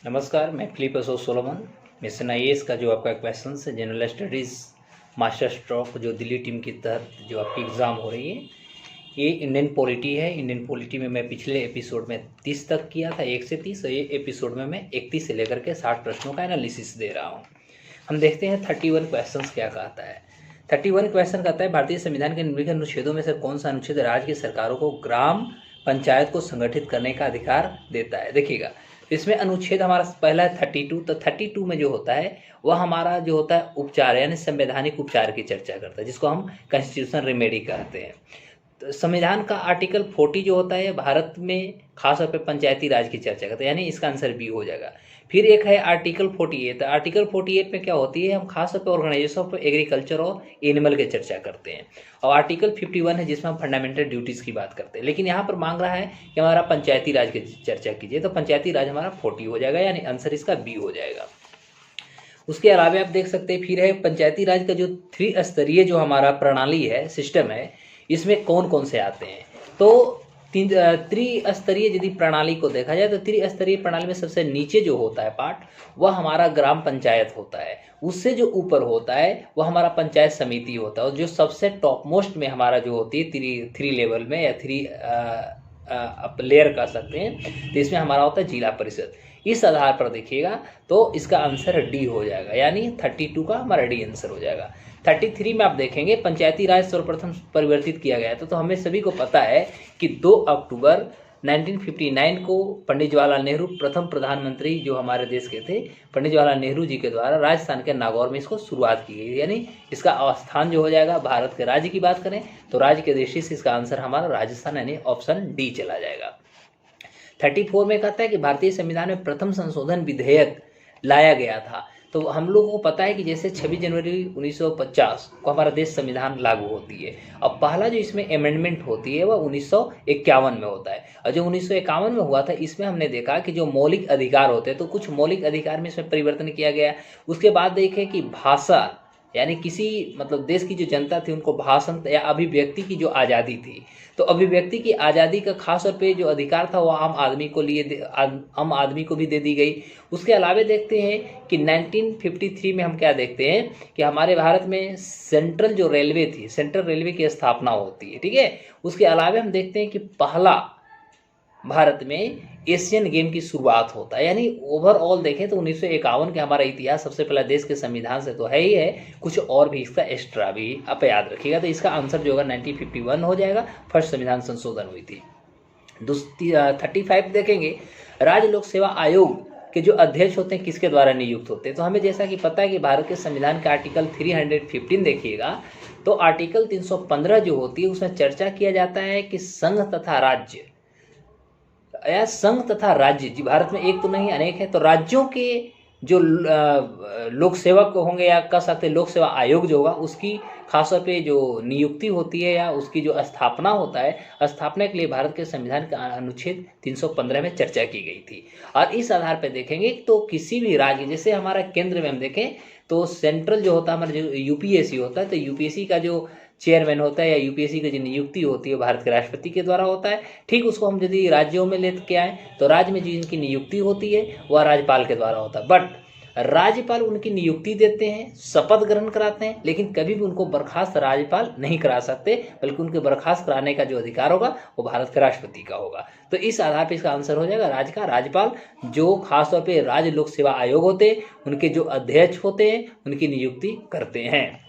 नमस्कार, मैं फिलिप एसो सोलोमन। मिशन आईएएस का जो आपका क्वेश्चन है जनरल स्टडीज़ मास्टर स्ट्रोक जो दिल्ली टीम के तहत जो आपकी एग्ज़ाम हो रही है, ये इंडियन पॉलिटी है। इंडियन पॉलिटी में मैं पिछले एपिसोड में 30 तक किया था, 1 से 30, और ये एपिसोड में मैं 31 से लेकर के 60 प्रश्नों का एनालिसिस दे रहा हूँ। हम देखते हैं 31 क्वेश्चन क्या कहता है। 31 क्वेश्चन कहता है, भारतीय संविधान के निम्नलिखित अनुच्छेदों में से कौन सा अनुच्छेद राज्य की सरकारों को ग्राम पंचायत को संगठित करने का अधिकार देता है। देखिएगा, इसमें अनुच्छेद हमारा पहला है 32। तो 32 में जो होता है वह हमारा जो होता है उपचार यानी संवैधानिक उपचार की चर्चा करता है, जिसको हम कॉन्स्टिट्यूशनल रेमेडी कहते हैं। तो संविधान का आर्टिकल 40 जो होता है भारत में खासतौर पर पंचायती राज की चर्चा करते हैं, यानी इसका आंसर बी हो जाएगा। फिर एक है आर्टिकल 48। आर्टिकल 48 में क्या होती है, हम खासतौर पर ऑर्गेनाइजेशन ऑफ एग्रीकल्चर और एनिमल की चर्चा करते हैं। और आर्टिकल 51 है जिसमें हम फंडामेंटल ड्यूटीज़ की बात करते हैं। लेकिन यहाँ पर मांग रहा है कि हमारा पंचायती राज की चर्चा कीजिए, तो पंचायती राज हमारा 40 हो जाएगा, यानी आंसर इसका बी हो जाएगा। उसके अलावा आप देख सकते हैं फिर है पंचायती राज का जो त्रिस्तरीय जो हमारा प्रणाली है, सिस्टम है, इसमें कौन कौन से आते हैं। तो त्रिस्तरीय यदि प्रणाली को देखा जाए तो त्रिस्तरीय प्रणाली में सबसे नीचे जो होता है पार्ट, वह हमारा ग्राम पंचायत होता है। उससे जो ऊपर होता है वह हमारा पंचायत समिति होता है, और जो सबसे टॉप मोस्ट में हमारा जो होती है थ्री लेवल में या थ्री लेयर कह सकते हैं, तो इसमें हमारा होता है जिला परिषद। इस आधार पर देखिएगा तो इसका आंसर डी हो जाएगा, यानी 32 का हमारा डी आंसर हो जाएगा। 33 में आप देखेंगे पंचायती राज सर्वप्रथम परिवर्तित किया गया था। तो हमें सभी को पता है कि 2 अक्टूबर 1959 को पंडित जवाहरलाल नेहरू प्रथम प्रधानमंत्री जो हमारे देश के थे, पंडित जवाहरलाल नेहरू जी के द्वारा राजस्थान के नागौर में इसको शुरुआत की गई, यानी इसका स्थान जो हो जाएगा, भारत के राज्य की बात करें तो राज्य के दृष्टि से इसका आंसर हमारा राजस्थान यानी ऑप्शन डी चला जाएगा। 34 में कहता है कि भारतीय संविधान में प्रथम संशोधन विधेयक लाया गया था। तो हम लोगों को पता है कि जैसे 26 जनवरी 1950 को हमारा देश संविधान लागू होती है, अब पहला जो इसमें अमेंडमेंट होती है वह 1951 में होता है। और जो 1951 में हुआ था इसमें हमने देखा कि जो मौलिक अधिकार होते हैं, तो कुछ मौलिक अधिकार में इसमें परिवर्तन किया गया। उसके बाद देखें कि भाषा यानी किसी मतलब देश की जो जनता थी उनको भाषण या अभिव्यक्ति की जो आज़ादी थी, तो अभिव्यक्ति की आज़ादी का खास तौर पे जो अधिकार था वो आम आदमी को भी दे दी गई। उसके अलावा देखते हैं कि 1953 में हम क्या देखते हैं कि हमारे भारत में सेंट्रल जो रेलवे थी, सेंट्रल रेलवे की स्थापना होती है, ठीक है। उसके अलावा हम देखते हैं कि पहला भारत में एशियन गेम की शुरुआत होता है। यानी ओवरऑल देखें तो 1951 के हमारा इतिहास सबसे पहला देश के संविधान से तो है ही है, कुछ और भी इसका एक्स्ट्रा भी आप याद रखिएगा। तो इसका आंसर जो होगा 1951 हो जाएगा, फर्स्ट संविधान संशोधन हुई थी। 35 देखेंगे, राज्य लोक सेवा आयोग के जो अध्यक्ष होते हैं किसके द्वारा नियुक्त होते हैं। तो हमें जैसा कि पता है कि भारत के संविधान के आर्टिकल 315 देखिएगा, तो आर्टिकल 315 जो होती है उसमें चर्चा किया जाता है कि संघ तथा राज्य या संघ तथा राज्य जी भारत में एक तो नहीं अनेक है, तो राज्यों के जो लोक सेवक होंगे या कह सकते लोक सेवा आयोग जो होगा उसकी खासतौर पे जो नियुक्ति होती है या उसकी जो स्थापना होता है, स्थापना के लिए भारत के संविधान का अनुच्छेद 315 में चर्चा की गई थी। और इस आधार पर देखेंगे तो किसी भी राज्य, जैसे हमारा केंद्र में हम देखें तो सेंट्रल जो होता है हमारा जो यूपीएससी होता है, तो यूपीएससी का जो चेयरमैन होता है या यूपीएससी की जो नियुक्ति होती है भारत के राष्ट्रपति के द्वारा होता है। ठीक उसको हम यदि राज्यों में लेके आए तो राज्य में जिनकी नियुक्ति होती है वह राज्यपाल के द्वारा होता है। बट राज्यपाल उनकी नियुक्ति देते हैं, शपथ ग्रहण कराते हैं, लेकिन कभी भी उनको बर्खास्त राज्यपाल नहीं करा सकते, बल्कि उनके बर्खास्त कराने का जो अधिकार होगा वो भारत के राष्ट्रपति का होगा। तो इस आधार पर इसका आंसर हो जाएगा राज्य का राज्यपाल, जो खासतौर पर राज्य लोक सेवा आयोग होते हैं उनके जो अध्यक्ष होते हैं उनकी नियुक्ति करते हैं।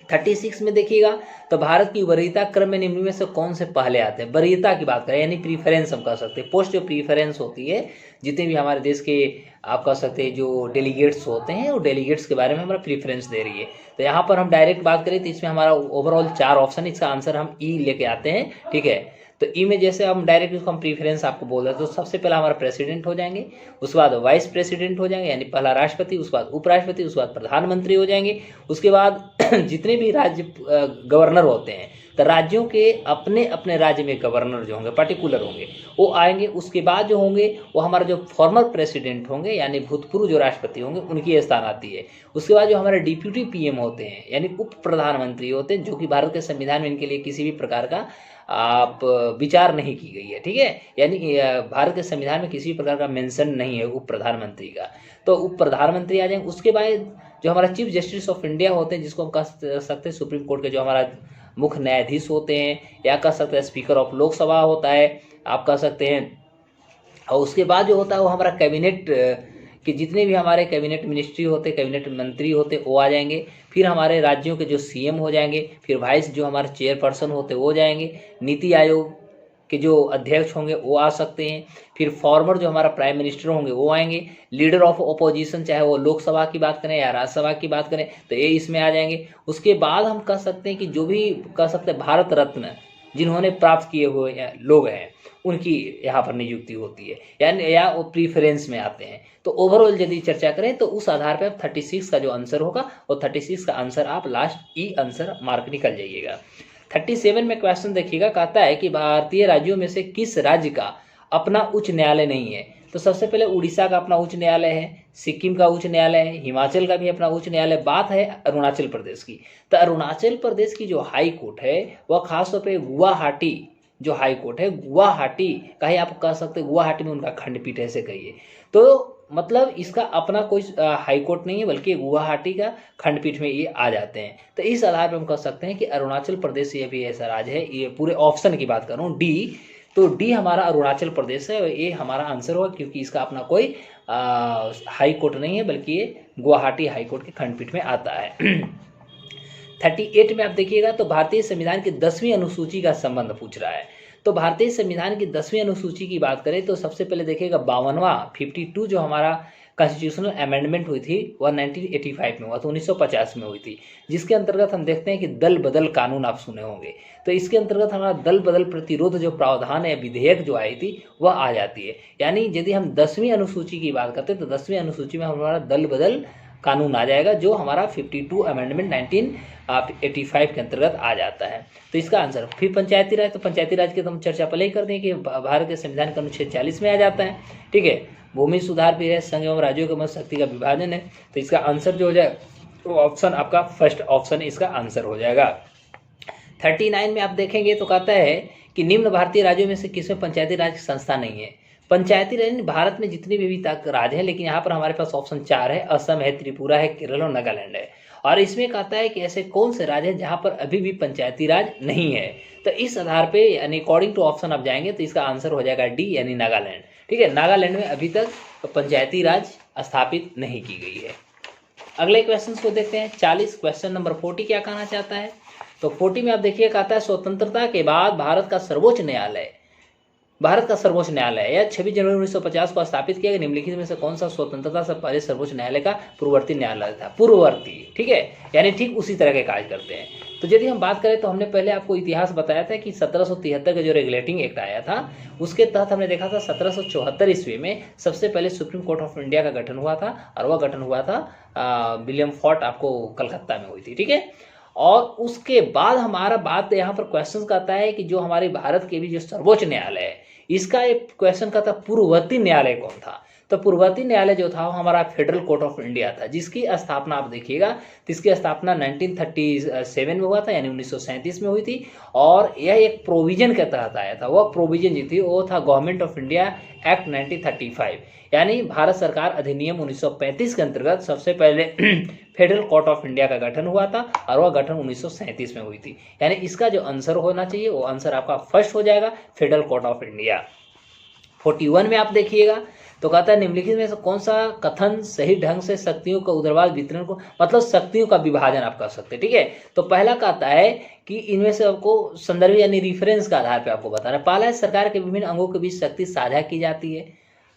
36 में देखिएगा, तो भारत की वरीयता क्रम में निम्न में से कौन से पहले आते हैं। वरीयता की बात करें यानी प्रीफरेंस हम कह सकते हैं, पोस्ट जो प्रीफरेंस होती है, जितने भी हमारे देश के आप कह सकते हैं जो डेलीगेट्स होते हैं वो डेलीगेट्स के बारे में हमारा प्रीफरेंस दे रही है। तो यहाँ पर हम डायरेक्ट बात करें तो इसमें हमारा ओवरऑल 4 ऑप्शन, इसका आंसर हम ई लेके आते हैं, ठीक है। तो ई में जैसे हम डायरेक्ट उसको हम प्रीफरेंस आपको बोल रहे हैं, तो सबसे पहला हमारा प्रेसिडेंट हो जाएंगे, उसके बाद वाइस प्रेसिडेंट हो जाएंगे यानी पहला राष्ट्रपति, उसके बाद उपराष्ट्रपति, उसके बाद प्रधानमंत्री हो जाएंगे, उसके बाद जितने भी राज्य गवर्नर होते हैं, तो राज्यों के अपने अपने राज्य में गवर्नर जो होंगे पर्टिकुलर होंगे वो आएंगे। उसके बाद जो होंगे वो हमारा जो फॉर्मर प्रेसिडेंट होंगे यानी भूतपूर्व जो राष्ट्रपति होंगे उनकी स्थान आती है। उसके बाद जो हमारे डिप्यूटी पीएम होते हैं यानी उप प्रधानमंत्री होते हैं, जो कि भारत के संविधान में इनके लिए किसी भी प्रकार का आप विचार नहीं की गई है, ठीक है। यानी भारत के संविधान में किसी भी प्रकार का मेंशन नहीं है उप प्रधानमंत्री का, तो उप प्रधानमंत्री आ जाएंगे। उसके बाद जो हमारा चीफ जस्टिस ऑफ इंडिया होते हैं, जिसको हम कह सकते हैं सुप्रीम कोर्ट के जो हमारा मुख्य न्यायाधीश होते हैं, या कह सकते हैं स्पीकर ऑफ लोकसभा होता है, आप कह सकते हैं। और उसके बाद जो होता है वो हमारा कैबिनेट कि जितने भी हमारे कैबिनेट मिनिस्ट्री होते, कैबिनेट मंत्री होते वो आ जाएंगे। फिर हमारे राज्यों के जो सीएम हो जाएंगे, फिर वाइस जो हमारे चेयरपर्सन होते वो जाएंगे, नीति आयोग के जो अध्यक्ष होंगे वो आ सकते हैं, फिर फॉर्मर जो हमारा प्राइम मिनिस्टर होंगे वो आएंगे, लीडर ऑफ ओपोजिशन चाहे वो लोकसभा की बात करें या राज्यसभा की बात करें तो ये इसमें आ जाएंगे। उसके बाद हम कह सकते हैं कि जो भी कह सकते हैं भारत रत्न जिन्होंने प्राप्त किए हुए लोग हैं उनकी यहाँ पर नियुक्ति होती है, यानी या वो प्रीफरेंस में आते हैं। तो ओवरऑल यदि चर्चा करें तो उस आधार पर 36 का जो आंसर होगा वो 36 का आंसर आप लास्ट ई आंसर मार्क निकल जाइएगा। 37 में क्वेश्चन देखिएगा, कहता है कि भारतीय राज्यों में से किस राज्य का अपना उच्च न्यायालय नहीं है। तो सबसे पहले उड़ीसा का अपना उच्च न्यायालय है, सिक्किम का उच्च न्यायालय है, हिमाचल का भी अपना उच्च न्यायालय। बात है अरुणाचल प्रदेश की, तो अरुणाचल प्रदेश की जो हाई कोर्ट है वह खासतौर पर गुवाहाटी जो हाई कोर्ट है, गुवाहाटी का ही आप कह सकते हैं, गुवाहाटी में उनका खंडपीठ ऐसे कहिए। तो मतलब इसका अपना कोई हाई कोर्ट नहीं है, बल्कि गुवाहाटी का खंडपीठ में ये आ जाते हैं। तो इस आधार पर हम कह सकते हैं कि अरुणाचल प्रदेश ये भी ऐसा राज्य है। ये पूरे ऑप्शन की बात कर रहा हूँ डी, तो डी हमारा अरुणाचल प्रदेश है, ये हमारा आंसर होगा, क्योंकि इसका अपना कोई हाई कोर्ट नहीं है, बल्कि ये गुवाहाटी हाई कोर्ट के खंडपीठ में आता है। 38 में आप देखिएगा तो भारतीय संविधान की 10वीं अनुसूची का संबंध पूछ रहा है। तो भारतीय संविधान की 10वीं अनुसूची की बात करें तो सबसे पहले देखिएगा 52 जो हमारा कॉन्स्टिट्यूशनल अमेंडमेंट हुई थी वह 1985 में हुआ, तो 1950 में हुई थी, जिसके अंतर्गत हम देखते हैं कि दल बदल कानून आप सुने होंगे। तो इसके अंतर्गत हमारा दल बदल प्रतिरोध जो प्रावधान है विधेयक जो आई थी वह आ जाती है। यानी यदि हम 10वीं अनुसूची की बात करते हैं तो 10वीं अनुसूची में हमारा दल बदल कानून आ जाएगा, जो हमारा 52 अमेंडमेंट 1985 के अंतर्गत आ जाता है। तो इसका आंसर फिर पंचायती राज, तो पंचायती राज की तो हम चर्चा पहले ही कर दें कि भारत के संविधान का अनुच्छेद 40 में आ जाता है, ठीक है। भूमि सुधार भी है, संघ एवं राज्यों के मध्य शक्ति का विभाजन है। तो इसका आंसर जो हो जाए वो ऑप्शन आपका फर्स्ट ऑप्शन इसका आंसर हो जाएगा। 39 में आप देखेंगे तो कहता है कि निम्न भारतीय राज्यों में से किसमें पंचायती राज की संस्था नहीं है। पंचायती राज भारत में जितने भी राज्य है, लेकिन यहाँ पर हमारे पास ऑप्शन 4 है, असम है, त्रिपुरा है, केरल और नागालैंड है। और इसमें कहता है कि ऐसे कौन से राज्य हैं जहाँ पर अभी भी पंचायती राज नहीं है। तो इस आधार पे यानी अकॉर्डिंग टू ऑप्शन आप जाएंगे तो इसका आंसर हो जाएगा डी यानी नागालैंड, ठीक है। नागालैंड में अभी तक पंचायती राज स्थापित नहीं की गई है। अगले क्वेश्चन को देखते हैं। 40 क्वेश्चन नंबर 40 क्या कहना चाहता है। तो 40 में आप देखिए कहता है स्वतंत्रता के बाद भारत का सर्वोच्च न्यायालय या 26 जनवरी 1950 को स्थापित किया गया। निम्नलिखित में से कौन सा स्वतंत्रता से पहले सर्वोच्च न्यायालय का पूर्ववर्ती न्यायालय था। पूर्ववर्ती, ठीक है, यानी ठीक उसी तरह के कार्य करते हैं। तो यदि हम बात करें तो हमने पहले आपको इतिहास बताया था कि 1773 का जो रेगुलेटिंग एक्ट आया था उसके तहत हमने देखा था 1774 ईस्वी में सबसे पहले सुप्रीम कोर्ट ऑफ इंडिया का गठन हुआ था, और वह गठन हुआ था विलियम फोर्ट आपको कलकत्ता में हुई थी, ठीक है। और उसके बाद हमारा बात यहाँ पर क्वेश्चन करता है कि जो हमारे भारत के भी जो सर्वोच्च न्यायालय है इसका एक क्वेश्चन का था पूर्ववर्ती न्यायालय कौन था। तो पूर्ववर्ती न्यायालय जो था वो हमारा फेडरल कोर्ट ऑफ इंडिया था, जिसकी स्थापना आप देखिएगा तो इसकी स्थापना 1937 में हुआ था, यानी 1937 में हुई थी। और यह एक प्रोविजन के तहत आया था। वह प्रोविजन जो थी वो था गवर्नमेंट ऑफ इंडिया एक्ट 1935, यानी भारत सरकार अधिनियम 1935 के अंतर्गत सबसे पहले फेडरल कोर्ट ऑफ इंडिया का गठन हुआ था, और वह गठन 1937 में हुई थी। यानी इसका जो आंसर होना चाहिए वो आंसर आपका फर्स्ट हो जाएगा, फेडरल कोर्ट ऑफ इंडिया। 41 में आप देखिएगा तो कहता है निम्नलिखित में से कौन सा कथन सही ढंग से शक्तियों का उदारवाद वितरण को, मतलब शक्तियों का विभाजन आप कर सकते हैं, ठीक है। तो पहला कहता है कि इनमें से आपको संदर्भ यानी रिफरेंस के आधार पर आपको बताना। पहला है सरकार के विभिन्न अंगों के बीच शक्ति साझा की जाती है,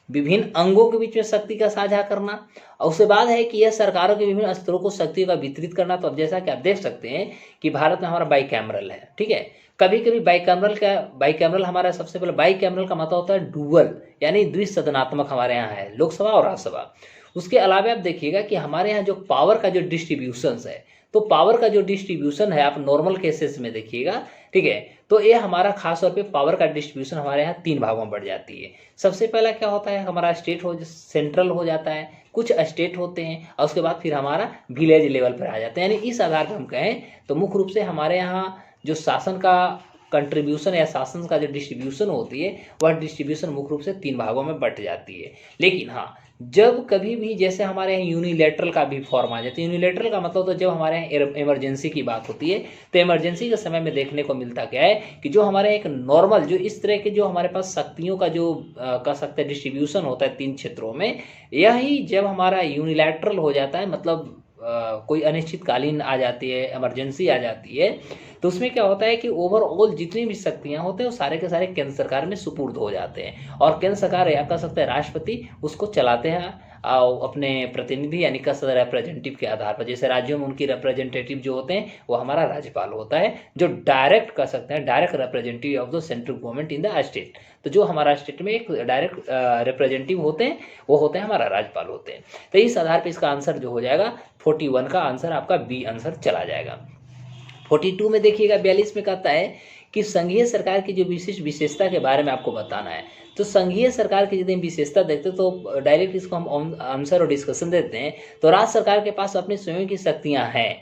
विभिन्न अंगों के बीच में शक्ति का साझा करना। और उसके बाद है कि यह सरकारों के विभिन्न स्तरों को शक्ति का वितरित करना। तो अब जैसा कि आप देख सकते हैं कि भारत में हमारा बाईकैमरल है, ठीक है। कभी कभी बाईकैमरल हमारा सबसे पहले बाईकैमरल का मतलब होता है डुअल, यानी द्विसदनात्मक हमारे यहाँ है, लोकसभा और राज्यसभा। उसके अलावा आप देखिएगा कि हमारे यहाँ जो पावर का जो डिस्ट्रीब्यूशन है तो पावर का जो डिस्ट्रीब्यूशन है, आप नॉर्मल केसेस में देखिएगा, ठीक है, तो ये हमारा खास तौर पे पावर का डिस्ट्रीब्यूशन हमारे यहाँ 3 भागों में बढ़ जाती है। सबसे पहला क्या होता है, हमारा सेंट्रल हो जाता है, कुछ स्टेट होते हैं, और उसके बाद फिर हमारा विलेज लेवल पर आ जाते हैं। यानी इस आधार पर हम कहें तो मुख्य रूप से हमारे यहाँ जो शासन का कंट्रीब्यूशन या शासन का जो डिस्ट्रीब्यूशन होती है, वह डिस्ट्रीब्यूशन मुख्य रूप से 3 भागों में बट जाती है। लेकिन हाँ, जब कभी भी जैसे हमारे यहाँ यूनिलैटरल का भी फॉर्म आ जाता है, यूनिलैटरल का मतलब तो जब हमारे यहाँ इमरजेंसी की बात होती है, तो इमरजेंसी के समय में देखने को मिलता क्या है कि जो हमारे एक नॉर्मल जो इस तरह के जो हमारे पास शक्तियों का जो कह सकते हैं डिस्ट्रीब्यूशन होता है 3 क्षेत्रों में, यही जब हमारा यूनिलैटरल हो जाता है, मतलब कोई अनिश्चितकालीन आ जाती है, इमरजेंसी आ जाती है, तो उसमें क्या होता है कि ओवरऑल जितनी भी शक्तियां होते हैं वो सारे के सारे केंद्र सरकार में सुपुर्द हो जाते हैं, और केंद्र सरकार या कह सकते हैं राष्ट्रपति उसको चलाते हैं अपने प्रतिनिधि यानी कह सकते रिप्रेजेंटेटिव के आधार पर। जैसे राज्यों में उनकी रिप्रेजेंटेटिव जो होते हैं वो हमारा राज्यपाल होता है, जो डायरेक्ट कह सकते हैं direct representative of the central government in the state. तो जो हमारा स्टेट में एक डायरेक्ट रिप्रेजेंटेटिव होते हैं वो होते हैं हमारा राज्यपाल होते हैं। तो इस आधार पर इसका आंसर जो हो जाएगा 41 का आंसर आपका बी आंसर चला जाएगा। 42 में देखिएगा 42 में कहता है कि संघीय सरकार की जो विशेषता के बारे में आपको बताना है। तो संघीय सरकार की यदि हम विशेषता देखते हैं तो डायरेक्ट इसको हम आंसर और डिस्कशन देते हैं। तो राज्य सरकार के पास अपनी स्वयं की शक्तियां हैं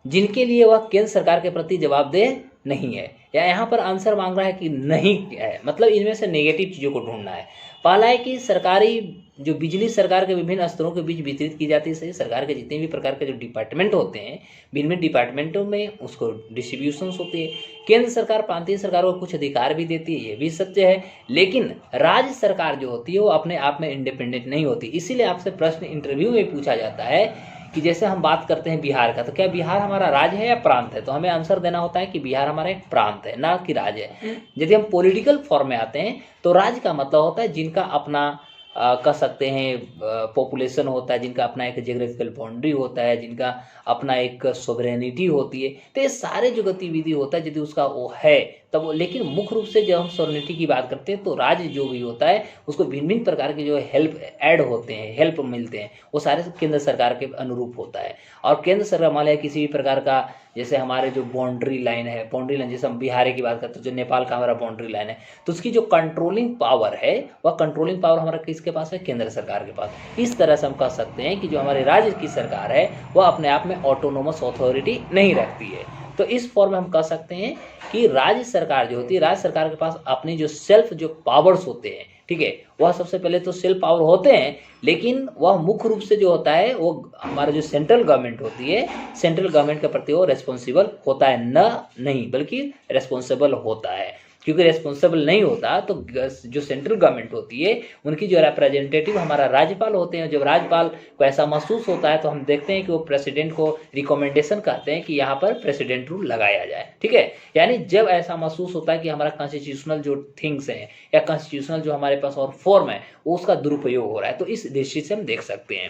जिनके लिए वह केंद्र सरकार के प्रति जवाबदेह नहीं है, या यहाँ पर आंसर मांग रहा है कि नहीं है, मतलब इनमें से नेगेटिव चीज़ों को ढूंढना है। पहला है कि सरकारी जो बिजली सरकार के विभिन्न स्तरों के बीच वितरित की जाती है। सरकार के जितने भी प्रकार के जो डिपार्टमेंट होते हैं, विभिन्न डिपार्टमेंटों में उसको डिस्ट्रीब्यूशंस होती है। केंद्र सरकार प्रांतीय सरकारों को कुछ अधिकार भी देती है, ये भी सत्य है, लेकिन राज्य सरकार जो होती है वो अपने आप में इंडिपेंडेंट नहीं होती। इसीलिए आपसे प्रश्न इंटरव्यू में पूछा जाता है कि जैसे हम बात करते हैं बिहार का, तो क्या बिहार हमारा राज्य है या प्रांत है? तो हमें आंसर देना होता है कि बिहार हमारा एक प्रांत है, ना कि राज्य है। यदि हम पॉलिटिकल फॉर्म में आते हैं तो राज्य का मतलब होता है जिनका अपना कह सकते हैं पॉपुलेशन होता है, जिनका अपना एक जियोग्राफिकल बाउंड्री होता है, जिनका अपना एक सोवरेनिटी होती है। तो ये सारे जो गतिविधि होता है यदि उसका वो है तब, लेकिन मुख्य रूप से जब हम सोवरेनिटी की बात करते हैं तो राज्य जो भी होता है उसको भिन्न भिन्न प्रकार के जो हेल्प ऐड होते हैं, हेल्प मिलते हैं, वो सारे केंद्र सरकार के अनुरूप होता है। और केंद्र सरकार मान लिया किसी भी प्रकार का, जैसे हमारे जो बाउंड्री लाइन है, बाउंड्री लाइन जैसे हम बिहार की बात करते हैं, जो नेपाल का हमारा बाउंड्री लाइन है, तो उसकी जो कंट्रोलिंग पावर है वह कंट्रोलिंग पावर हमारा किसके पास है? केंद्र सरकार के पास। इस तरह से हम कह सकते हैं कि जो हमारे राज्य की सरकार है वह अपने आप में ऑटोनोमस अथॉरिटी नहीं रखती है। तो इस फॉर्म में हम कह सकते हैं कि राज्य सरकार जो होती है, राज्य सरकार के पास अपनी जो सेल्फ जो पावर्स होते हैं, ठीक है, वह सबसे पहले तो सेल्फ पावर होते हैं, लेकिन वह मुख्य रूप से जो होता है वो हमारा जो सेंट्रल गवर्नमेंट होती है, सेंट्रल गवर्नमेंट के प्रति वो रेस्पॉन्सिबल होता है, नहीं बल्कि रेस्पॉन्सिबल होता है। क्योंकि रेस्पॉन्सिबल नहीं होता तो जो सेंट्रल गवर्नमेंट होती है उनकी जो रिप्रेजेंटेटिव हमारा राज्यपाल होते हैं। जब राज्यपाल को ऐसा महसूस होता है तो हम देखते हैं कि वो प्रेसिडेंट को रिकमेंडेशन करते हैं कि यहाँ पर प्रेसिडेंट रूल लगाया जाए, ठीक है। यानी जब ऐसा महसूस होता है कि हमारा कॉन्स्टिट्यूशनल जो थिंग्स हैं या कॉन्स्टिट्यूशनल जो हमारे पास और फॉर्म है वो उसका दुरुपयोग हो रहा है, तो इस दृष्टि से हम देख सकते हैं।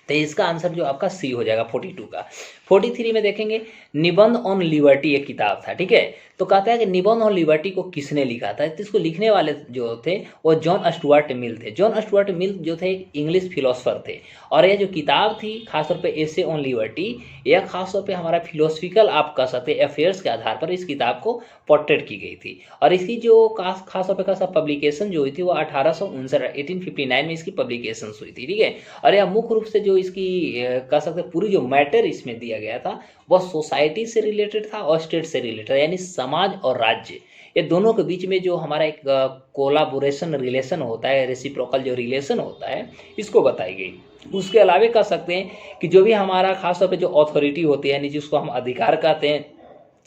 तो इसका आंसर जो आपका सी हो जाएगा 42 का। 43 में देखेंगे निबंध ऑन लिबर्टी एक किताब था, ठीक है। तो कहता है कि निबंध ऑन लिबर्टी को किसने लिखा था? तो इसको लिखने वाले जो थे वो जॉन स्टुअर्ट मिल थे। जॉन स्टुअर्ट मिल जो थे इंग्लिश फिलोसफर थे, और यह जो किताब थी खासतौर पे एसे ऑन लिबर्टी, यह खासतौर पे हमारा फिलोसफिकल आप कह सकते अफेयर्स के आधार पर इस किताब को पोर्ट्रेट की गई थी। और इसकी जो खासतौर पे खासा पब्लिकेशन जो हुई थी वो 1859 में इसकी पब्लिकेशन हुई थी, ठीक है। और यह मुख्य रूप से जो इसकी कह सकते पूरी जो मैटर इसमें दिया गया था वह सोसाइटी से रिलेटेड था और स्टेट से रिलेटेड, यानी समाज और राज्य, ये दोनों के बीच में जो हमारा एक कोलाबोरेशन रिलेशन होता है, रेसिप्रोकल जो रिलेशन होता है, इसको बताई गई। उसके अलावा कह सकते हैं कि जो भी हमारा खासतौर पे जो अथॉरिटी होती है, यानी जिसको हम अधिकार कहते हैं,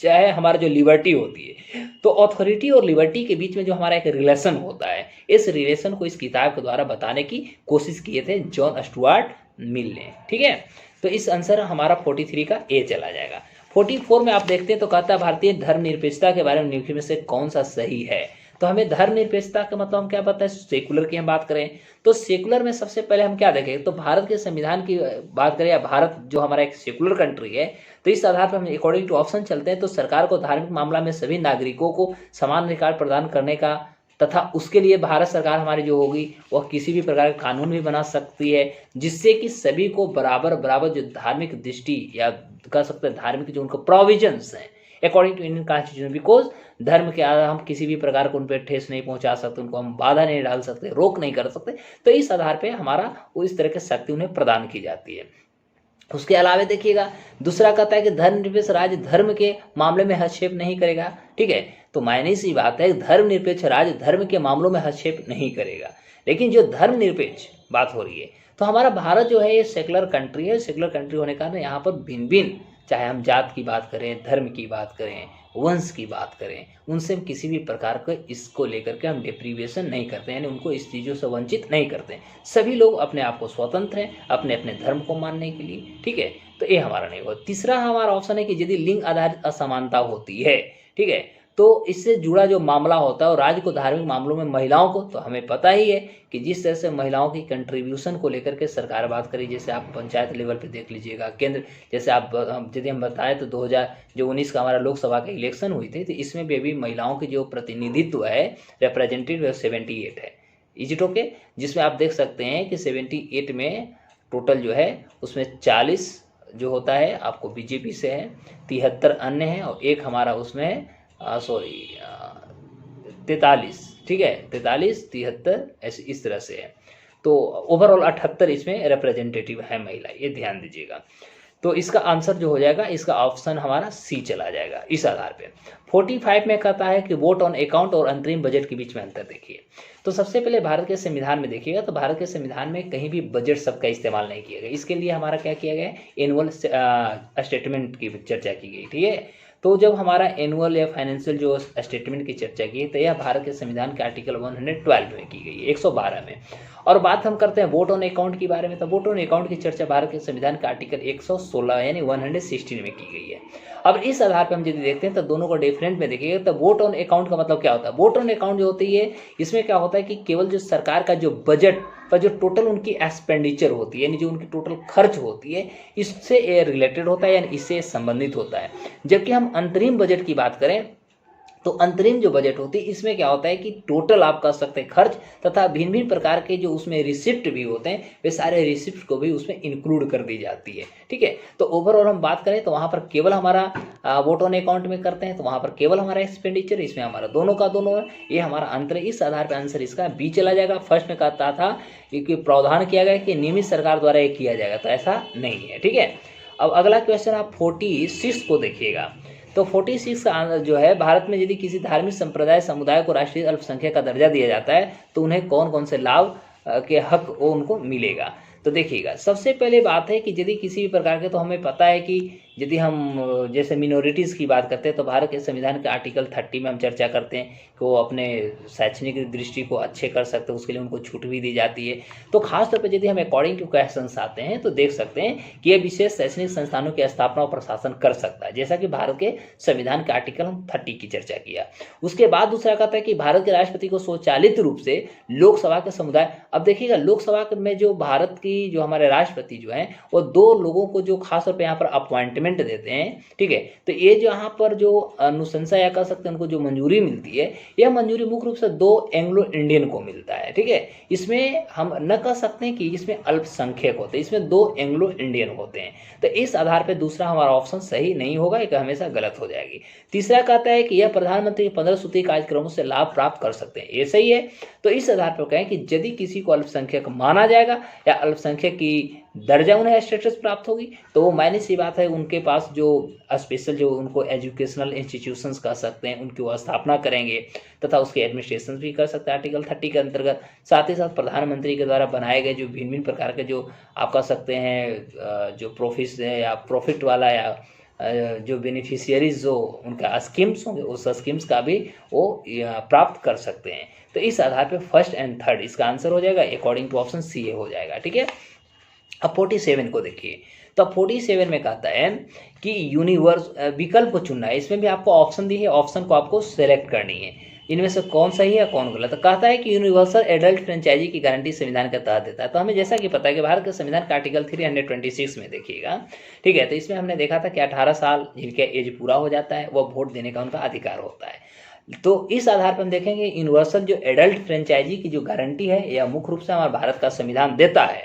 चाहे हमारा जो लिबर्टी होती है, तो अथॉरिटी और लिबर्टी के बीच में जो हमारा एक रिलेशन होता है, इस रिलेशन को इस किताब के द्वारा बताने की कोशिश किए थे जॉन स्टुअर्ट मिल ने, ठीक है। तो इस आंसर हमारा 43 का ए चला जाएगा। 44 में आप देखते हैं तो कहता है भारतीय धर्मनिरपेक्षता के बारे में निम्नलिखित में से कौन सा सही है? तो हमें धर्मनिरपेक्षता का मतलब हम क्या पता है? सेकुलर की हम बात करें तो सेकुलर में सबसे पहले हम क्या देखें तो भारत के संविधान की बात करें, या भारत जो हमारा एक सेकुलर कंट्री है, तो इस आधार पर हम अकॉर्डिंग टू ऑप्शन चलते हैं तो सरकार को धार्मिक मामला में सभी नागरिकों को समान अधिकार प्रदान करने का तथा उसके लिए भारत सरकार हमारी जो होगी वह किसी भी प्रकार का कानून भी बना सकती है जिससे कि सभी को बराबर बराबर जो धार्मिक दृष्टि या कह सकते हैं धार्मिक जो उनको प्रोविजंस हैं according to Indian constitution, because धर्म के आधार हम किसी भी प्रकार को उन पर ठेस नहीं पहुंचा सकते, उनको हम बाधा नहीं डाल सकते, रोक नहीं कर सकते, तो इस आधार पर हमारा वो इस तरह की शक्ति उन्हें प्रदान की जाती है। उसके अलावा देखिएगा दूसरा कहता है कि धर्मनिरपेक्ष राज्य धर्म के मामले में हस्तक्षेप नहीं करेगा। ठीक है, तो मायने सी बात है धर्मनिरपेक्ष राज्य धर्म के मामलों में हस्तक्षेप नहीं करेगा। लेकिन जो धर्मनिरपेक्ष बात हो रही है तो हमारा भारत जो है ये सेकुलर कंट्री है। सेकुलर कंट्री होने के कारण यहाँ पर भिन्न भिन्न, चाहे हम जात की बात करें, धर्म की बात करें, वंश की बात करें, उनसे हम किसी भी प्रकार का इसको लेकर के हम डिप्रीवेशन नहीं करते, यानी उनको इस चीज़ों से वंचित नहीं करते। सभी लोग अपने आप को स्वतंत्र हैं अपने अपने धर्म को मानने के लिए। ठीक है, तो ये हमारा नहीं होगा। तीसरा हमारा ऑप्शन है कि यदि लिंग आधारित असमानता होती है, ठीक है, तो इससे जुड़ा जो मामला होता है और राज्य को धार्मिक मामलों में महिलाओं को, तो हमें पता ही है कि जिस तरह से महिलाओं की कंट्रीब्यूशन को लेकर के सरकार बात करी, जैसे आप पंचायत लेवल पे देख लीजिएगा, केंद्र जैसे आप यदि हम बताएं तो 2019 का हमारा लोकसभा का इलेक्शन हुई थी तो इसमें भी महिलाओं की जो प्रतिनिधित्व है रिप्रेजेंटेटिव 78 है। इज इट ओके, जिसमें आप देख सकते हैं कि 78 में टोटल जो है उसमें 40 जो होता है आपको बीजेपी से है, 73 अन्य है और एक हमारा उसमें 43, ठीक है, 43, 73 ऐसे इस तरह से है। तो ओवरऑल 78 इसमें रिप्रेजेंटेटिव है महिला, ये ध्यान दीजिएगा। तो इसका आंसर जो हो जाएगा, इसका ऑप्शन हमारा सी चला जाएगा इस आधार पे। 45 में कहता है कि वोट ऑन अकाउंट और अंतरिम बजट के बीच में अंतर देखिए। तो सबसे पहले भारत के संविधान में देखिएगा तो भारत के संविधान में कहीं भी बजट शब्द का इस्तेमाल नहीं किया गया। इसके लिए हमारा क्या किया गया, एनुअल स्टेटमेंट की चर्चा की गई। ठीक है, तो जब हमारा एनुअल या फाइनेंशियल जो स्टेटमेंट की चर्चा की तो यह भारत के संविधान के आर्टिकल 112 में की गई है, 112 में। और बात हम करते हैं वोट ऑन अकाउंट के बारे में, तो वोट ऑन अकाउंट की चर्चा भारत के संविधान के आर्टिकल 116 यानी 116 में की गई है। अब इस आधार पर हम यदि देखते हैं तो दोनों को डिफरेंट में देखिएगा तो वोट ऑन अकाउंट का मतलब क्या होता है। वोट ऑन अकाउंट जो होती है इसमें क्या होता है कि केवल जो सरकार का जो बजट पर जो टोटल उनकी एक्सपेंडिचर होती है, यानी जो उनकी टोटल खर्च होती है, इससे रिलेटेड होता है, यानी इससे संबंधित होता है। जबकि हम अंतरिम बजट की बात करें तो अंतरिम जो बजट होती है इसमें क्या होता है कि टोटल आप कर सकते हैं खर्च तथा भिन्न भिन्न प्रकार के जो उसमें रिसिप्ट भी होते हैं वे सारे रिसिप्ट को भी उसमें इंक्लूड कर दी जाती है। ठीक है, तो ओवरऑल हम बात करें तो वहाँ पर केवल हमारा वोट ऑन अकाउंट में करते हैं तो वहाँ पर केवल हमारा एक्सपेंडिचर, इसमें हमारा दोनों का दोनों है, ये हमारा अंतर है। इस आधार पर आंसर इसका बी चला जाएगा। फर्स्ट में कहता था कि प्रावधान किया गया कि नियमित सरकार द्वारा ये किया जाएगा, तो ऐसा नहीं है। ठीक है, अब अगला क्वेश्चन आप 46 को देखिएगा। तो 46 का आंसर जो है, भारत में यदि किसी धार्मिक संप्रदाय समुदाय को राष्ट्रीय अल्पसंख्यक का दर्जा दिया जाता है तो उन्हें कौन कौन से लाभ के हक वो उनको मिलेगा। तो देखिएगा, सबसे पहले बात है कि यदि किसी भी प्रकार के, तो हमें पता है कि यदि हम जैसे मिनोरिटीज़ की बात करते हैं तो भारत के संविधान के आर्टिकल 30 में हम चर्चा करते हैं कि वो अपने शैक्षणिक दृष्टि को अच्छे कर सकते हैं, उसके लिए उनको छूट भी दी जाती है। तो खासतौर पर यदि हम अकॉर्डिंग टू क्वेश्चंस आते हैं तो देख सकते हैं कि ये विशेष शैक्षणिक संस्थानों की स्थापना और प्रशासन कर सकता है, जैसा कि भारत के संविधान के आर्टिकल 30 की चर्चा किया। उसके बाद दूसरा कहता है कि भारत के राष्ट्रपति को स्वचालित रूप से लोकसभा के समुदाय, अब देखिएगा लोकसभा में जो भारत की जो हमारे राष्ट्रपति जो हैं वो 2 लोगों को जो खासतौर पर यहाँ पर अपॉइंटमेंट देते हैं। ठीक है, तो ये जो यहाँ पर जो अनुशंसा या कह सकते हैं उनको जो मंजूरी मिलती है, यह मंजूरी मुख्य रूप से 2 एंग्लो इंडियन को मिलता है। ठीक है, इसमें हम न कह सकते हैं कि इसमें अल्पसंख्यक होते हैं, इसमें 2 एंग्लो इंडियन होते हैं। तो इस आधार पर दूसरा हमारा ऑप्शन सही नहीं होगा, एक हमेशा गलत हो जाएगी। तीसरा कहता है कि यह प्रधानमंत्री के 15 सूत्री कार्यक्रमों से लाभ प्राप्त कर सकते हैं, ये सही है। तो इस आधार पर कहें कि यदि किसी को अल्पसंख्यक माना जाएगा या अल्पसंख्यक की दर्जा उन्हें स्टेटस प्राप्त होगी तो वो मायने सी बात है उनके पास जो स्पेशल जो उनको एजुकेशनल इंस्टीट्यूशंस कह सकते हैं उनकी वो स्थापना करेंगे तथा उसके एडमिनिस्ट्रेशन भी कर सकते हैं आर्टिकल 30 के अंतर्गत। साथ ही साथ प्रधानमंत्री के द्वारा बनाए गए जो भिन्न भिन्न प्रकार के जो आप कह सकते हैं जो प्रॉफिट है या प्रॉफिट वाला या जो बेनिफिशियरीज जो उनका स्कीम्स होंगे उस स्कीम्स का भी वो प्राप्त कर सकते हैं। तो इस आधार पर फर्स्ट एंड थर्ड इसका आंसर हो जाएगा अकॉर्डिंग टू ऑप्शन सी हो जाएगा। ठीक है, अब 47 को देखिए। तो 47 में कहता है कि यूनिवर्स विकल्प को चुनना है, इसमें भी आपको ऑप्शन दी है, ऑप्शन को आपको सेलेक्ट करनी है, इनमें से कौन सही है कौन गलत। तो कहता है कि यूनिवर्सल एडल्ट फ्रेंचाइजी की गारंटी संविधान के तहत देता है। तो हमें जैसा कि पता है कि भारत के संविधान का आर्टिकल 326 में देखिएगा। ठीक है, तो इसमें हमने देखा था कि 18 साल जिनके एज पूरा हो जाता है वह वोट देने का उनका अधिकार होता है। तो इस आधार पर हम देखेंगे यूनिवर्सल जो एडल्ट फ्रेंचाइजी की जो गारंटी है यह मुख्य रूप से हमारे भारत का संविधान देता है।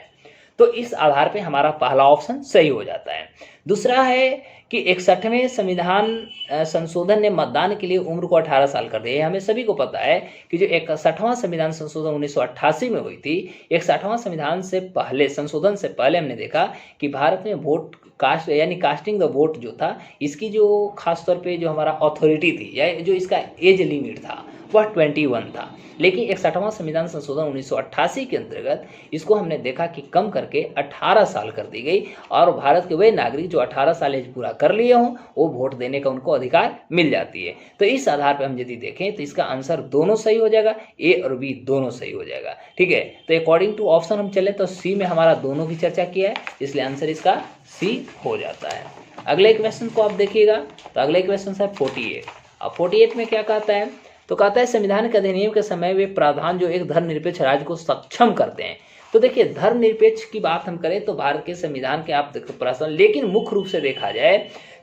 तो इस आधार पे हमारा पहला ऑप्शन सही हो जाता है। दूसरा है कि 61वें संविधान संशोधन ने मतदान के लिए उम्र को 18 साल कर दिया। हमें सभी को पता है कि जो 61वां संविधान संशोधन 1988 में हुई थी, 61वां संविधान से पहले संशोधन से पहले हमने देखा कि भारत में वोट कास्ट यानी कास्टिंग द वोट जो था, इसकी जो खासतौर पे जो हमारा अथॉरिटी थी या जो इसका एज लिमिट था वह 21 था। लेकिन 61वां संविधान संशोधन 1988 के अंतर्गत इसको हमने देखा कि कम करके 18 साल कर दी गई और भारत के वे नागरिक जो 18 साल एज पूरा कर लिए हों वो वोट देने का उनको अधिकार मिल जाती है। तो इस आधार पर हम यदि देखें तो इसका आंसर दोनों सही हो जाएगा, ए और बी दोनों सही हो जाएगा। ठीक है, तो अकॉर्डिंग टू ऑप्शन हम चले तो सी में हमारा दोनों की चर्चा किया है, इसलिए आंसर इसका सी हो जाता है। अगले क्वेश्चन को आप देखिएगा तो अगले क्वेश्चन है 48। अब 48 में क्या कहता है, तो कहता है संविधान के अधिनियम के समय वे प्रावधान जो एक धर्मनिरपेक्ष राज्य को सक्षम करते हैं। तो देखिए धर्मनिरपेक्ष की बात हम करें तो भारत के संविधान के आप देखो प्रश्न, लेकिन मुख्य रूप से देखा जाए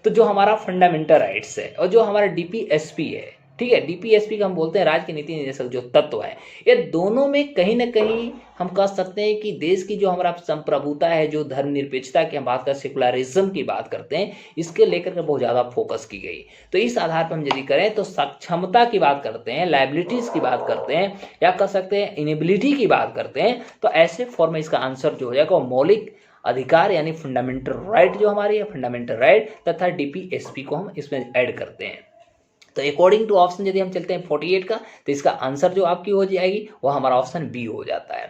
तो जो हमारा फंडामेंटल राइट्स है और जो हमारा डीपीएसपी है, ठीक है, डीपीएसपी का हम बोलते हैं राज्य के नीति निर्देशक जो तत्व है, ये दोनों में कहीं ना कहीं हम कह सकते हैं कि देश की जो हमारा संप्रभुता है, जो धर्मनिरपेक्षता की हम बात करते हैं, सेकुलरिज्म की बात करते हैं, इसके लेकर के बहुत ज़्यादा फोकस की गई। तो इस आधार पर हम यदि करें तो सक्षमता की बात करते हैं, लाइबिलिटीज़ की बात करते हैं या कह सकते हैं इनेबिलिटी की बात करते हैं, तो ऐसे फॉर्म में इसका आंसर जो हो जाएगा मौलिक अधिकार यानी फंडामेंटल राइट जो हमारी है, फंडामेंटल राइट तथा डीपीएसपी को हम इसमें ऐड करते हैं। तो अकॉर्डिंग टू ऑप्शन यदि हम चलते हैं 48 का तो इसका आंसर जो आपकी हो जाएगी वो हमारा ऑप्शन बी हो जाता है।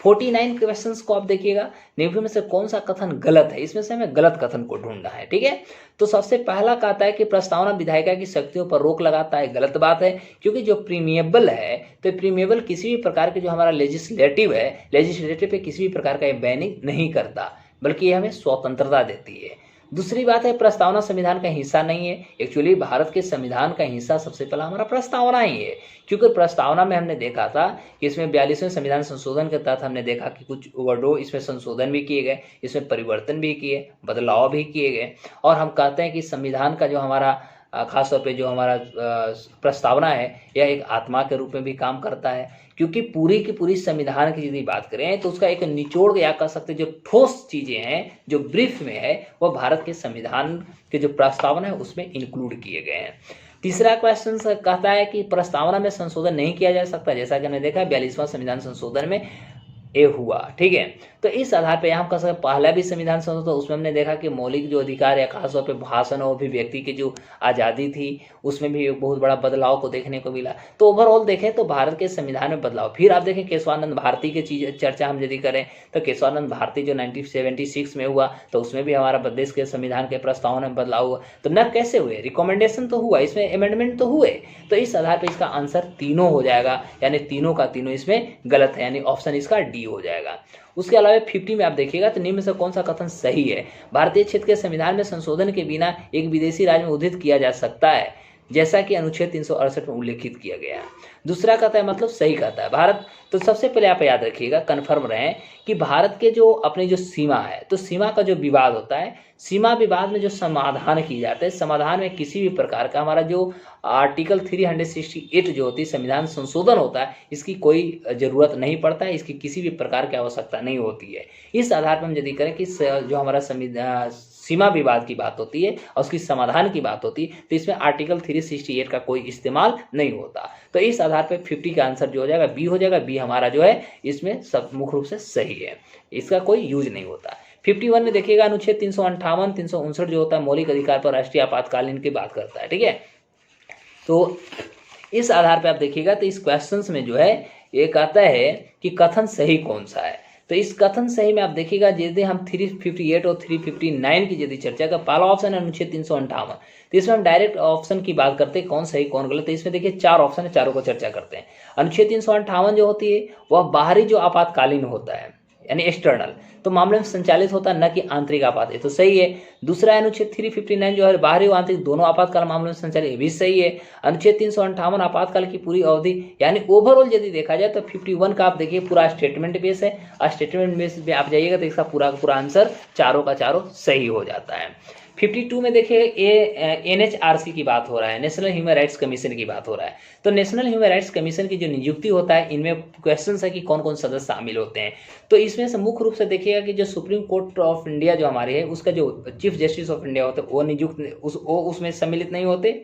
49 क्वेश्चंस को आप देखिएगा, निम्न में से कौन सा कथन गलत है, इसमें से हमें गलत कथन को ढूंढना है। ठीक है, तो सबसे पहला कहता है कि प्रस्तावना विधायिका की शक्तियों पर रोक लगाता है। गलत बात है, क्योंकि जो प्रीमिएबल है तो प्रीमिएबल किसी भी प्रकार के जो हमारा लेजिस्लेटिव है, लेजिस्लेटिव पे किसी भी प्रकार का बैनिंग नहीं करता, बल्कि ये हमें स्वतंत्रता देती है। दूसरी बात है प्रस्तावना संविधान का हिस्सा नहीं है। एक्चुअली भारत के संविधान का हिस्सा सबसे पहला हमारा प्रस्तावना ही है, क्योंकि प्रस्तावना में हमने देखा था कि इसमें 42वें संविधान संशोधन के तहत हमने देखा कि कुछ वर्डों इसमें संशोधन भी किए गए, इसमें परिवर्तन भी किए, बदलाव भी किए गए। और हम कहते हैं कि संविधान का जो हमारा खासतौर पे जो हमारा प्रस्तावना है यह एक आत्मा के रूप में भी काम करता है, क्योंकि पूरी की पूरी संविधान की यदि बात करें तो उसका एक निचोड़ या कह सकते जो ठोस चीज़ें हैं जो ब्रीफ में है वह भारत के संविधान के जो प्रस्तावना है उसमें इंक्लूड किए गए हैं। तीसरा क्वेश्चन कहता है कि प्रस्तावना में संशोधन नहीं किया जा सकता, जैसा कि हमने देखा 42वां संविधान संशोधन में ए हुआ। ठीक है, तो इस आधार पर यहाँ कह सकते पहला भी संविधान संशोधन उसमें हमने देखा कि मौलिक जो अधिकार या खासतौर पे भाषण और अभिव्यक्ति की जो आज़ादी थी उसमें भी एक बहुत बड़ा बदलाव को देखने को मिला। तो ओवरऑल देखें तो भारत के संविधान में बदलाव। फिर आप देखें केशवानंद भारती की चीज चर्चा हम यदि करें तो केशवानंद भारती जो 1976 में हुआ तो उसमें भी हमारा देश के संविधान के प्रस्तावना में बदलाव हुआ। तो न कैसे हुए, रिकमेंडेशन तो हुआ, इसमें अमेंडमेंट तो हुए। तो इस आधार पर इसका आंसर तीनों हो जाएगा, यानी तीनों का तीनों इसमें गलत है, यानी ऑप्शन इसका डी हो जाएगा। उसके अलावा 50 में आप देखिएगा तो निम्न में से कौन सा कथन सही है। भारतीय क्षेत्र के संविधान में संशोधन के बिना एक विदेशी राज्य में उद्धित किया जा सकता है, जैसा कि अनुच्छेद 368 में उल्लेखित किया गया है। दूसरा कहता है मतलब सही कहता है भारत। तो सबसे पहले आप याद रखिएगा, कन्फर्म रहें कि भारत के जो अपनी जो सीमा है, तो सीमा का जो विवाद होता है, सीमा विवाद में जो समाधान की जाता है, समाधान में किसी भी प्रकार का हमारा जो आर्टिकल 368 जो होती है संविधान संशोधन होता है, इसकी कोई जरूरत नहीं पड़ता है, इसकी किसी भी प्रकार की आवश्यकता नहीं होती है। इस आधार पर हम यदि करें कि जो हमारा संविधान सीमा विवाद की बात होती है और उसकी समाधान की बात होती है तो इसमें आर्टिकल 368 का कोई इस्तेमाल नहीं होता। तो इस आधार पर 50 का आंसर जो हो जाएगा बी हो जाएगा। बी हमारा जो है इसमें सब मुख्य रूप से सही है, इसका कोई यूज नहीं होता। 51 में देखिएगा अनुच्छेद 358 359 जो होता है मौलिक अधिकार पर राष्ट्रीय आपातकालीन की बात करता है। ठीक है, तो इस आधार पर आप देखिएगा तो इस क्वेश्चन में जो है ये कहता है कि कथन सही कौन सा है। तो इस कथन सही में आप देखिएगा यदि हम 358 और 359 की यदि चर्चा का पहला ऑप्शन है अनुच्छेद 358, तो इसमें हम डायरेक्ट ऑप्शन की बात करते हैं कौन सही कौन गलत है। इसमें देखिए 4 ऑप्शन है, चारों को चर्चा करते हैं। अनुच्छेद 358 जो होती है वह बाहरी जो आपातकालीन होता है यानी एक्सटर्नल तो मामले में संचालित होता है, न कि आंतरिक आपात, है तो सही है। दूसरा अनुच्छेद 359 जो है बाहरी और आंतरिक दोनों आपातकाल मामलों में संचालित, ये भी सही है। अनुच्छेद 358 आपातकाल की पूरी अवधि यानी ओवरऑल यदि देखा जाए तो 51 का आप देखिए पूरा स्टेटमेंट बेस है। स्टेटमेंट बेस पे आप जाइएगा तो इसका पूरा का पूरा आंसर चारों का चारों सही हो जाता है। 52 में देखिए ये NHRC की बात हो रहा है, नेशनल ह्यूमन राइट्स कमीशन की बात हो रहा है। तो नेशनल ह्यूमन राइट्स कमीशन की जो नियुक्ति होता है, इनमें क्वेश्चन है कि कौन कौन सदस्य शामिल होते हैं। तो इसमें से मुख्य रूप से देखिएगा कि जो सुप्रीम कोर्ट ऑफ इंडिया जो हमारे है, उसका जो चीफ जस्टिस ऑफ इंडिया होते हैं वो नियुक्त उसमें सम्मिलित नहीं होते।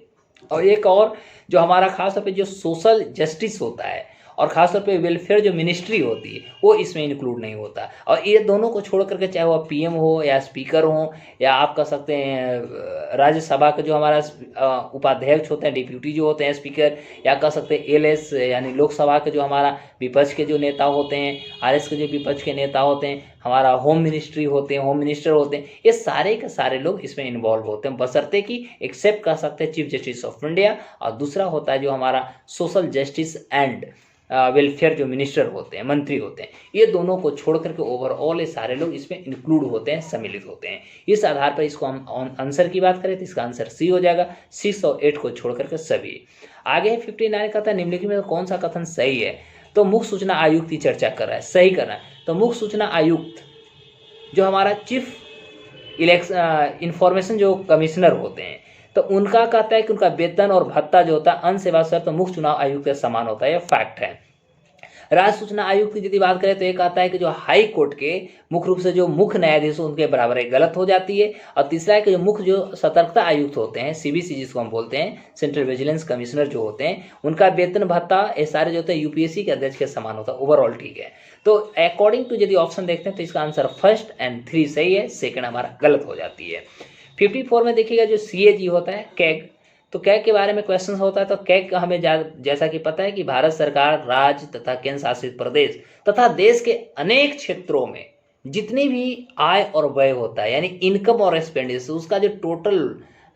और एक और जो हमारा खास तौर पर जो सोशल जस्टिस होता है और खासतौर पे वेलफेयर जो मिनिस्ट्री होती है वो इसमें इंक्लूड नहीं होता। और ये दोनों को छोड़ करके चाहे वो PM हो या स्पीकर हो या आप कह सकते हैं राज्यसभा का जो हमारा उपाध्यक्ष होते हैं, डिप्यूटी जो होते हैं स्पीकर, या कह सकते हैं LS यानी लोकसभा के जो हमारा विपक्ष के जो नेता होते हैं, RS के जो विपक्ष के नेता होते हैं, हमारा होम मिनिस्ट्री होते हैं, होम मिनिस्टर होते हैं, ये सारे के सारे लोग इसमें इन्वॉल्व होते हैं, बशर्ते कि एक्सेप्ट कर सकते हैं चीफ जस्टिस ऑफ इंडिया। और दूसरा होता है जो हमारा सोशल जस्टिस एंड वेलफेयर जो मिनिस्टर होते हैं, मंत्री होते हैं, ये दोनों को छोड़ करके ओवरऑल ये सारे लोग इसमें इंक्लूड होते हैं, सम्मिलित होते हैं। इस आधार पर इसको हम आंसर की बात करें तो इसका आंसर C हो जाएगा। 6 और 8 को छोड़ करके सभी। आगे 59 कहता है निम्नलिखित में कौन सा कथन सही है। तो मुख्य सूचना आयुक्त की चर्चा कर रहा है, सही कर रहा है। तो मुख्य सूचना आयुक्त जो हमारा चीफ इंफॉर्मेशन जो कमिश्नर होते हैं, तो उनका कहता है कि उनका वेतन और भत्ता जो होता है अन्य सेवा शर्त तो मुख्य चुनाव आयुक्त के समान होता है, यह फैक्ट है। राज्य सूचना आयुक्त की यदि बात करें तो ये कहता है कि जो हाई कोर्ट के मुख्य रूप से जो मुख्य न्यायाधीश उनके बराबर एक गलत हो जाती है। और तीसरा है कि जो मुख्य जो सतर्कता आयुक्त होते हैं, CVC जिसको हम बोलते हैं, सेंट्रल विजिलेंस कमिश्नर जो होते हैं, उनका वेतन भत्ता ये सारे जो होते हैं UPSC के अध्यक्ष के समान होता है। ओवरऑल ठीक है। तो अकॉर्डिंग टू यदि ऑप्शन देखते हैं तो इसका आंसर 1 और 3 सही है, सेकेंड हमारा गलत हो जाती है। 54 में देखिएगा जो CAG होता है, कैग, तो कैग के बारे में क्वेश्चन होता है। तो कैग का हमें जैसा कि पता है कि भारत सरकार, राज्य तथा केंद्र शासित प्रदेश तथा देश के अनेक क्षेत्रों में जितनी भी आय और व्यय होता है, यानी इनकम और एक्सपेंडिचर, उसका जो टोटल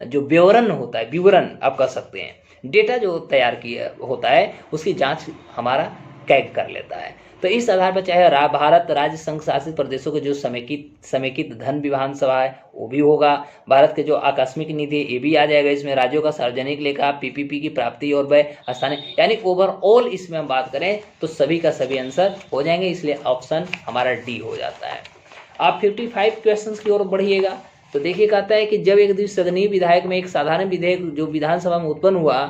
जो विवरण होता है, विवरण आप कह सकते हैं, डेटा जो तैयार किया होता है, उसकी जांच हमारा कैग कर लेता है। तो इस आधार पर चाहे भारत राज्य संघ शासित प्रदेशों के जो समेकित धन विधानसभा है वो भी होगा, भारत के जो आकस्मिक निधि ये भी आ जाएगा इसमें, राज्यों का सार्वजनिक लेखा, PPP की प्राप्ति और व्यय स्थानीय, यानी ओवरऑल इसमें हम बात करें तो सभी का सभी आंसर हो जाएंगे, इसलिए ऑप्शन हमारा D हो जाता है। आप 55 क्वेश्चन की ओर बढ़िएगा तो देखिए कहता है कि जब एक द्विसदनीय विधायक में एक साधारण विधेयक जो विधानसभा में उत्पन्न हुआ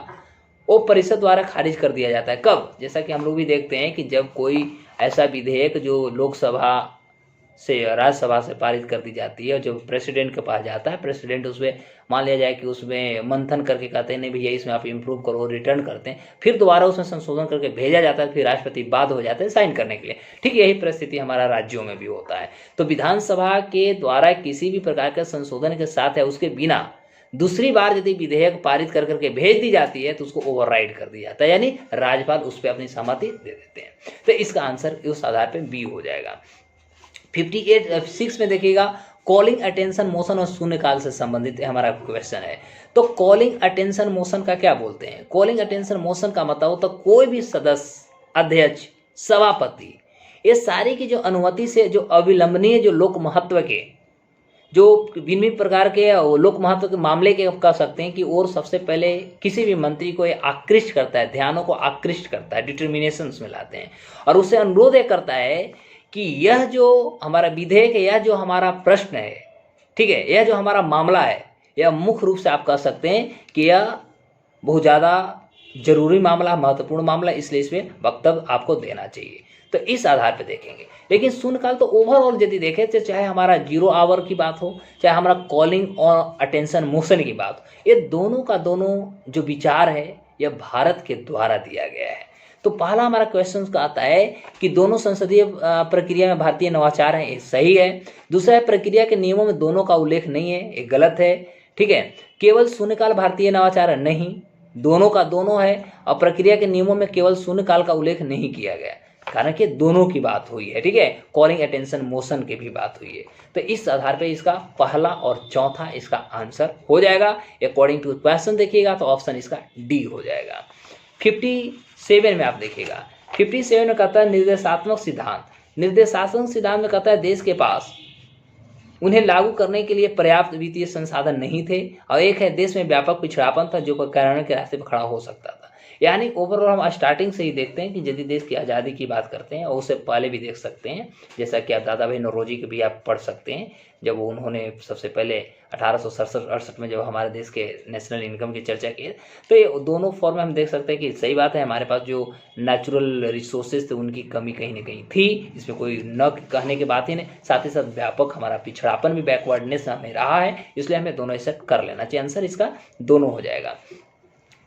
वो परिषद द्वारा खारिज कर दिया जाता है। कब? जैसा कि हम लोग भी देखते हैं कि जब कोई ऐसा विधेयक जो लोकसभा से राज्यसभा से पारित कर दी जाती है और जब प्रेसिडेंट के पास जाता है, प्रेसिडेंट उसमें मान लिया जाए कि उसमें मंथन करके कहते हैं नहीं भैया इसमें आप इम्प्रूव करो, रिटर्न करते हैं, फिर दोबारा उसमें संशोधन करके भेजा जाता है, फिर राष्ट्रपति बाध्य हो जाते हैं साइन करने के लिए। ठीक यही परिस्थिति हमारा राज्यों में भी होता है। तो विधानसभा के द्वारा किसी भी प्रकार के संशोधन के साथ है उसके बिना दूसरी बार यदि विधेयक पारित कर करके भेज दी जाती है तो उसको ओवरराइड कर दिया जाता है, यानी राज्यपाल उस पर अपनी सहमति दे देते हैं। तो इसका आंसर उस आधार पर B हो जाएगा। 58 में देखिएगा कॉलिंग अटेंशन मोशन और शून्यकाल से संबंधित हमारा क्वेश्चन है। तो कॉलिंग अटेंशन मोशन का क्या बोलते हैं? कॉलिंग अटेंशन मोशन का मतलब होता है कोई भी सदस्य, अध्यक्ष, सभापति, ये सारी की जो अनुमति से जो अविलंबनीय जो लोक महत्व के जो विभिन्न प्रकार के लोक महत्व के मामले के कह सकते हैं कि और सबसे पहले किसी भी मंत्री को ये आकृष्ट करता है, ध्यानों को आकृष्ट करता है, डिटर्मिनेशंस में लाते हैं और उससे अनुरोध करता है कि यह जो हमारा विधेयक है, यह जो हमारा प्रश्न है, ठीक है, यह जो हमारा मामला है, यह मुख्य रूप से आप कह सकते हैं कि यह बहुत ज़्यादा जरूरी मामला, महत्वपूर्ण मामला, इसलिए इसमें वक्तव्य आपको देना चाहिए। तो इस आधार पर देखेंगे। लेकिन शून्यकाल तो ओवरऑल यदि देखें तो चाहे हमारा 0 आवर की बात हो, चाहे हमारा कॉलिंग और अटेंशन मोशन की बात हो, ये दोनों का दोनों जो विचार है यह भारत के द्वारा दिया गया है। तो पहला हमारा क्वेश्चन का आता है कि दोनों संसदीय प्रक्रिया में भारतीय नवाचार है, ये सही है। दूसरा है प्रक्रिया के नियमों में दोनों का उल्लेख नहीं है, ये गलत है। ठीक है, केवल शून्यकाल भारतीय नवाचार है, नहीं, दोनों का दोनों है। और प्रक्रिया के नियमों में केवल शून्यकाल का उल्लेख नहीं किया गया, कारण कि दोनों की बात हुई है। ठीक है, कॉलिंग अटेंशन मोशन की भी बात हुई है। तो इस आधार पे इसका पहला और चौथा इसका आंसर हो जाएगा। अकॉर्डिंग टू क्वेश्चन देखिएगा तो ऑप्शन इसका D हो जाएगा। 57 में आप देखिएगा, 57 में कहता है निर्देशात्मक सिद्धांत। निर्देशात्मक सिद्धांत में कहता है देश के पास उन्हें लागू करने के लिए पर्याप्त वित्तीय संसाधन नहीं थे, और एक है देश में व्यापक पिछड़ापन था जो कार्यान्वयन के रास्ते पर खड़ा हो सकता था। यानी ओवरऑल हम स्टार्टिंग से ही देखते हैं कि यदि देश की आज़ादी की बात करते हैं और उससे पहले भी देख सकते हैं, जैसा कि आप दादा भाई नौरोजी के भी आप पढ़ सकते हैं, जब उन्होंने सबसे पहले 1867-68 में जब हमारे देश के नेशनल इनकम की चर्चा की, तो ये दोनों फॉर्म में हम देख सकते हैं कि सही बात है, हमारे पास जो नेचुरल रिसोर्सेज थे उनकी कमी कहीं ना कहीं थी, इसमें कोई न कहने की बात ही नहीं। साथ ही साथ व्यापक हमारा पिछड़ापन भी, बैकवर्डनेस हमें रहा है, इसलिए हमें दोनों ऐसा कर लेना चाहिए। आंसर इसका दोनों हो जाएगा।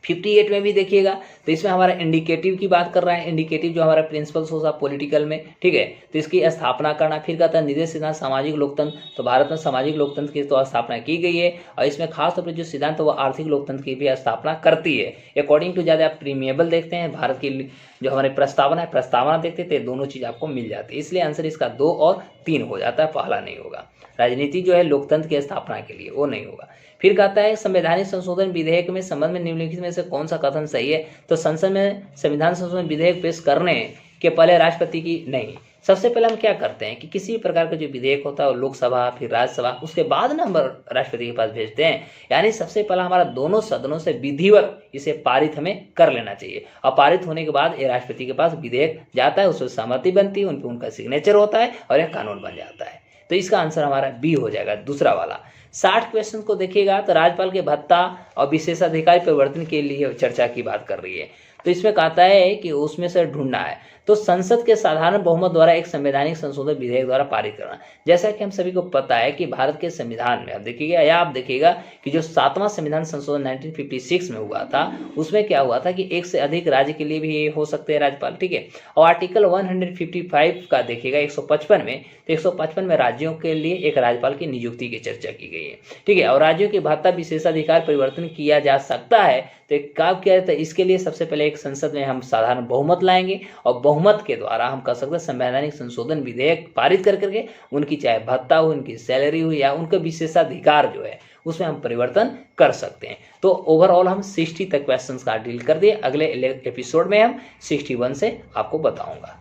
58 में भी देखिएगा तो इसमें हमारा इंडिकेटिव की बात कर रहा है, इंडिकेटिव जो हमारा प्रिंसिपल्स होता है पॉलिटिकल में, ठीक है, तो इसकी स्थापना करना। फिर कहता है निर्देश सिद्धांत सामाजिक लोकतंत्र, तो भारत में सामाजिक लोकतंत्र की तो स्थापना की गई है, और इसमें खास तौर पर जो सिद्धांत है वो आर्थिक लोकतंत्र की भी स्थापना करती है। अकॉर्डिंग टू ज़्यादा आप प्रीमिएबल देखते हैं, भारत की जो हमारी प्रस्तावना है प्रस्तावना देखते थे, दोनों चीज़ आपको मिल जाती है, इसलिए आंसर इसका 2 और 3 हो जाता है, पहला नहीं होगा। राजनीति जो है लोकतंत्र की स्थापना के लिए वो नहीं होगा। फिर कहता है संवैधानिक संशोधन विधेयक में संबंध में निम्नलिखित में से कौन सा कथन सही है, तो संसद में संविधान संशोधन विधेयक पेश करने के पहले राष्ट्रपति की नहीं, सबसे पहले हम क्या करते हैं कि किसी भी प्रकार का जो विधेयक होता है लोकसभा फिर राज्यसभा, उसके बाद ना हम राष्ट्रपति के पास भेजते हैं। यानी सबसे पहला हमारा दोनों सदनों से विधिवत इसे पारित हमें कर लेना चाहिए, और पारित होने के बाद ये राष्ट्रपति के पास विधेयक जाता है, उसमें सहमति बनती है, उन पर उनका सिग्नेचर होता है और यह कानून बन जाता है। तो इसका आंसर हमारा बी हो जाएगा, दूसरा वाला। 60 क्वेश्चन को देखिएगा तो राज्यपाल के भत्ता और विशेषाधिकार परिवर्तन के लिए चर्चा की बात कर रही है, तो इसमें कहता है कि उसमें से ढूंढना है, तो संसद के साधारण बहुमत द्वारा एक संवैधानिक संशोधन विधेयक द्वारा पारित करना। जैसा कि हम सभी को पता है कि भारत के संविधान में आप देखिएगा, या आप देखिएगा कि जो 7वां संविधान संशोधन 1956 में हुआ था, उसमें क्या हुआ था कि एक से अधिक राज्य के लिए भी ये हो सकते हैं राज्यपाल, ठीक है। और आर्टिकल 155 का देखिएगा 155 में, तो 155 में राज्यों के लिए एक राज्यपाल की नियुक्ति की चर्चा की गई है, ठीक है। और राज्यों के भत्ता विशेषाधिकार परिवर्तन किया जा सकता है, तो एक काम किया जाता है, इसके लिए सबसे पहले एक संसद में हम साधारण बहुमत लाएंगे, और बहुमत के द्वारा हम कर सकते हैं संवैधानिक संशोधन विधेयक पारित करके उनकी चाहे भत्ता हो, उनकी सैलरी हो, या उनका विशेषाधिकार जो है उसमें हम परिवर्तन कर सकते हैं। तो ओवरऑल हम 60 तक क्वेश्चंस का डील कर दिए। अगले एपिसोड में हम 61 से आपको बताऊंगा।